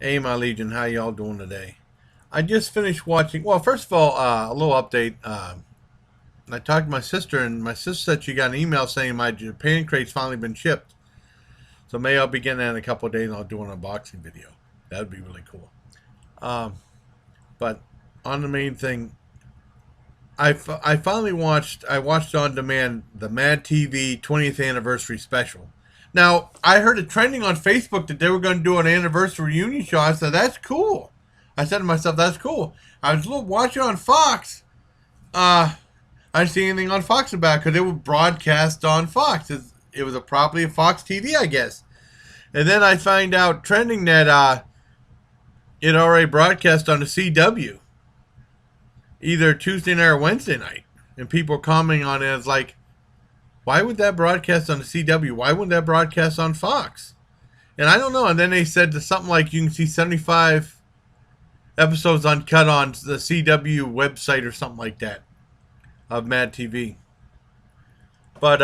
Hey, my Legion, how y'all doing today? I just finished watching. Well, first of all, a little update. I talked to my sister, and my sister said she got an email saying my Japan crate's finally been shipped. So maybe I'll be getting that in a couple of days, and I'll do an unboxing video. That'd be really cool. Um, but on the main thing, I finally watched. I watched on demand the Mad TV 20th anniversary special. Now I heard it trending on Facebook that they were going to do an anniversary reunion show. I said that's cool. I said to myself, that's cool. I was watching on Fox. I didn't see anything on Fox about it because it was broadcast on Fox. It was a property of Fox TV, I guess. And then I find out trending that it already broadcast on the CW, either Tuesday night or Wednesday night. And people are commenting on it. It's like, why would that broadcast on the CW? Why wouldn't that broadcast on Fox? And I don't know. And then they said something like you can see 75 episodes uncut on the CW website or something like that of Mad TV. But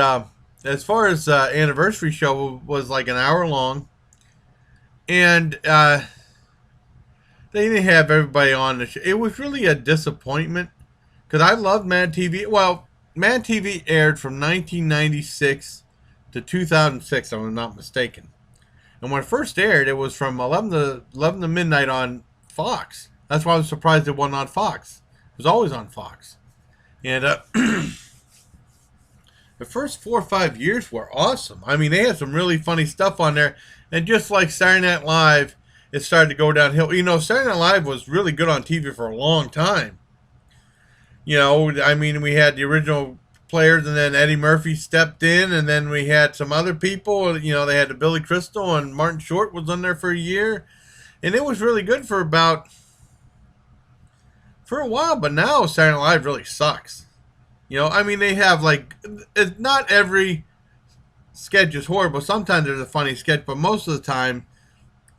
as far as anniversary show was like an hour long, and they didn't have everybody on the show. It was really a disappointment because I loved Mad TV. Well, Mad TV aired from 1996 to 2006, if I'm not mistaken. And when it first aired, it was from 11 to midnight on Fox. That's why I was surprised it wasn't on Fox. It was always on Fox. And the first 4 or 5 years were awesome. I mean, they had some really funny stuff on there. And just like Saturday Night Live, it started to go downhill. You know, Saturday Night Live was really good on TV for a long time. You know, I mean, we had the original players, and then Eddie Murphy stepped in, and then we had some other people. You know, they had the Billy Crystal, and Martin Short was on there for a year. And it was really good for a while, but now Saturday Night Live really sucks. You know, I mean, they have like, it's not every sketch is horrible. Sometimes there's a funny sketch, but most of the time,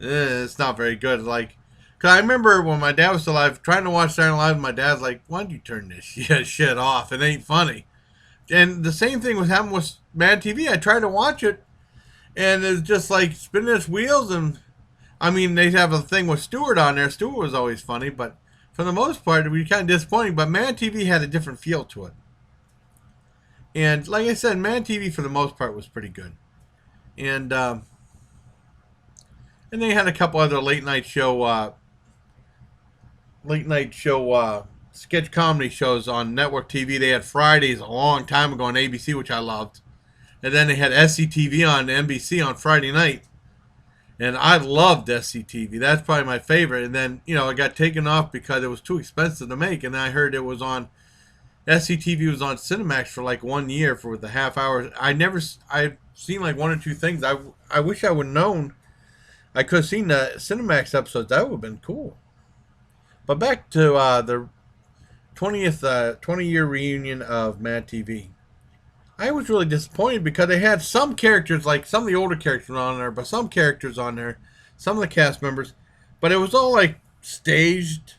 it's not very good. Like, cause I remember when my dad was still alive, trying to watch Saturday Night Live, and my dad's like, "Why don't you turn this shit off? It ain't funny." And the same thing was happening with Mad TV. I tried to watch it, and it's just like spinning its wheels. And I mean, they have a thing with Stewart on there. Stewart was always funny, but for the most part, it was kind of disappointing. But Mad TV had a different feel to it. And like I said, Mad TV for the most part was pretty good. And and they had a couple other late night show sketch comedy shows on network TV. They had Fridays a long time ago on ABC, which I loved. And then they had SCTV on NBC on Friday night. And I loved SCTV. That's probably my favorite. And then, you know, it got taken off because it was too expensive to make. And then I heard it was on SCTV was on Cinemax for like 1 year for the half hour. I've seen like one or two things. I wish I would have known. I could have seen the Cinemax episodes. That would have been cool. But back to the 20-year reunion of Mad TV. I was really disappointed because they had some characters, like some of the older characters on there, but some characters on there, some of the cast members, but it was all like staged,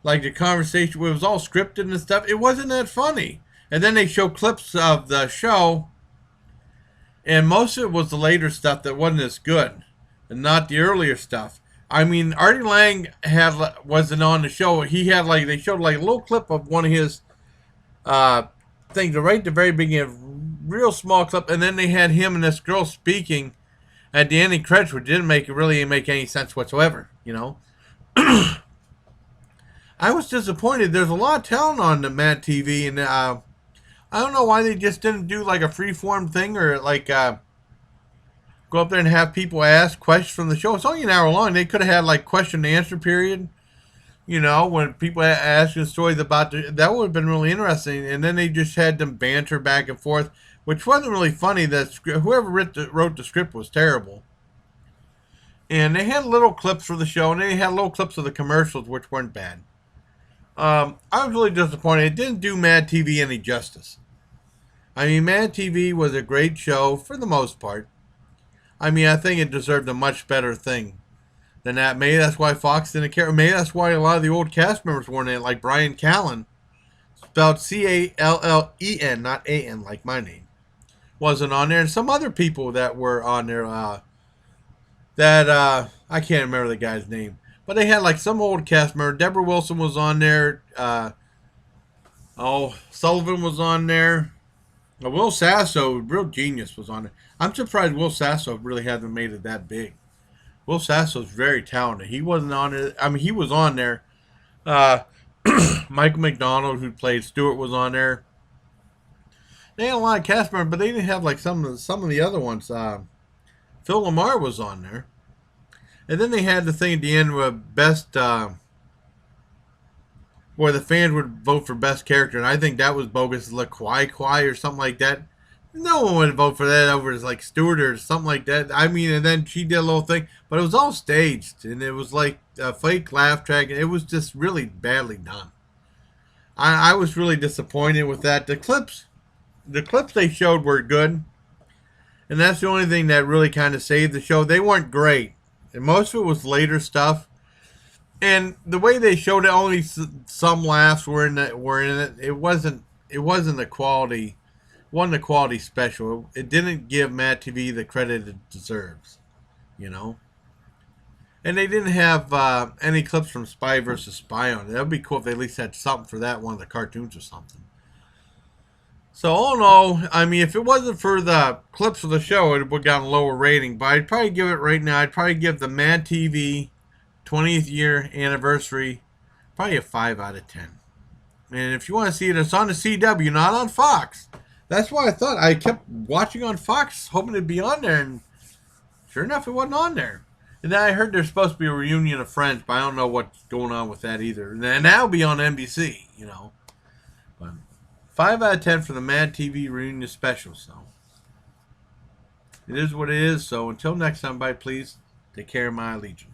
like the conversation, it was all scripted and stuff. It wasn't that funny. And then they show clips of the show, and most of it was the later stuff that wasn't as good, and not the earlier stuff. I mean, Artie Lang wasn't on the show. He had like they showed like a little clip of one of his things right at the very beginning, real small clip, and then they had him and this girl speaking at the ending credits, which didn't really make any sense whatsoever. You know, I was disappointed. There's a lot of talent on the Mad TV, and I don't know why they just didn't do like a freeform thing or like go up there and have people ask questions from the show. It's only an hour long. They could have had like question and answer period. You know, when people asking stories about that would have been really interesting. And then they just had them banter back and forth, which wasn't really funny. Whoever wrote the script was terrible. And they had little clips for the show, and they had little clips of the commercials, which weren't bad. I was really disappointed. It didn't do Mad TV any justice. I mean, Mad TV was a great show for the most part. I mean, I think it deserved a much better thing than that. Maybe that's why Fox didn't care. Maybe that's why a lot of the old cast members weren't in it, like Brian Callan, spelled Callen, not A-N, like my name, wasn't on there. And some other people that were on there that I can't remember the guy's name, but they had like some old cast member. Deborah Wilson was on there. Sullivan was on there. Will Sasso, real genius, was on it. I'm surprised Will Sasso really hasn't made it that big. Will Sasso's very talented. He wasn't on it. I mean, he was on there. Uh, Michael McDonald, who played Stewart, was on there. They had a lot of cast members, but they didn't have like some of the other ones. Phil Lamar was on there, and then they had the thing at the end where best, where the fans would vote for best character, and I think that was bogus. La Kwai Kwai or something like that. No one would vote for that over as like Stewart or something like that. I mean, and then she did a little thing, but it was all staged, and it was like a fake laugh track. It was just really badly done. I was really disappointed with that. The clips they showed were good, and that's the only thing that really kind of saved the show. They weren't great, and most of it was later stuff. And the way they showed it, only some laughs were in it. It wasn't a quality. Wasn't a quality special. It didn't give Matt TV the credit it deserves, you know. And they didn't have any clips from Spy versus Spy on it. That would be cool if they at least had something for that, one of the cartoons or something. So all in all, I mean, if it wasn't for the clips of the show, it would have gotten a lower rating. But I'd probably give it right now. I'd probably give the Mad TV 20th year anniversary probably a 5 out of 10. And if you want to see it, it's on the CW, not on Fox. That's why I thought I kept watching on Fox, hoping it'd be on there, and sure enough, it wasn't on there. And then I heard there's supposed to be a reunion of Friends, but I don't know what's going on with that either. And that'll be on NBC, you know. But 5 out of 10 for the Mad TV reunion special. So it is what it is. So until next time, bye, please take care of my Legion.